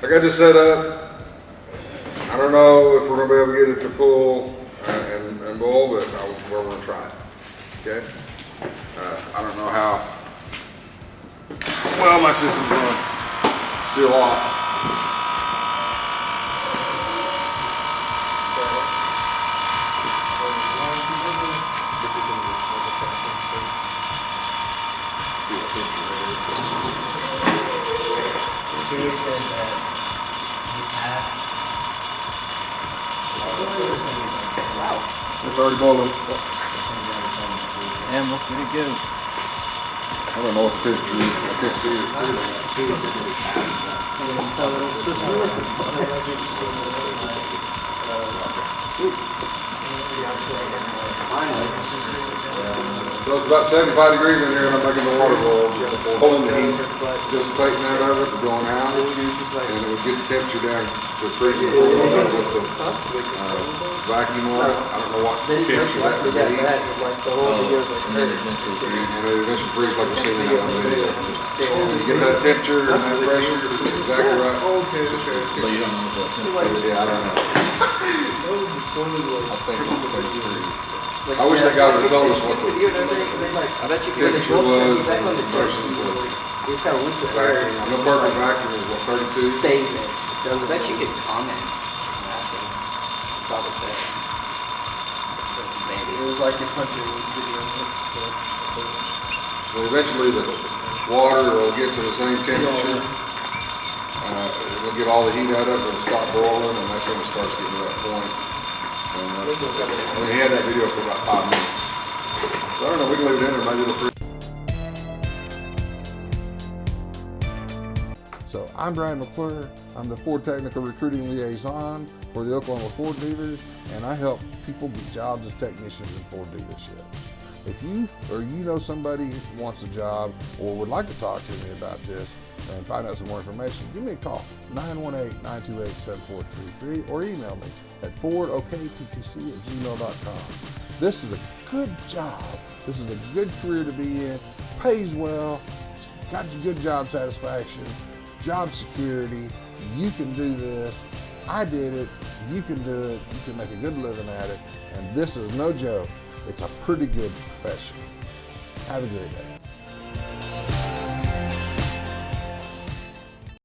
I got this set up. I don't know if we're gonna be able to get it to pull and boil, but we're gonna try it. Okay. I don't know how well my system's gonna seal off. It's already boiling. And look, pretty good. I don't know what the temperature is. I can't see So it's about 75 degrees in here, and I'm making the water boil, pulling the heat, dissipating that of it, going out, and it would get the temperature down to freezing point with the vacuum on it. I don't know what temperature that would be. And it eventually freezes like we're seeing in that video. When you get that temperature and that pressure, it's exactly right. So you don't know what temperature? Yeah, I don't know. I think it's 33. I wish that guy would have told us what the I bet you could temperature was versus the vacuum. No perfect vacuum is what, 32? Stay there. I bet you could comment. Probably say. Maybe. It was like a country video. So eventually the water will get to the same temperature. It'll get all the heat out of it, it'll stop boiling, and that's when it starts getting to that point. And he had that video for about 5 minutes. So I don't know, we can leave it in or maybe it'll freeze. So I'm Brian McClure. I'm the Ford Technical Recruiting Liaison for the Oklahoma Ford dealers, and I help people get jobs as technicians in Ford dealerships. If you or you know somebody who wants a job or would like to talk to me about this and find out some more information, give me a call, 918-928-7433, or email me at fordoktptc@gmail.com. This is a good job. This is a good career to be in, pays well, it's got you good job satisfaction, job security. You can do this. I did it. You can do it. You can make a good living at it. And this is no joke. It's a pretty good profession. Have a great day.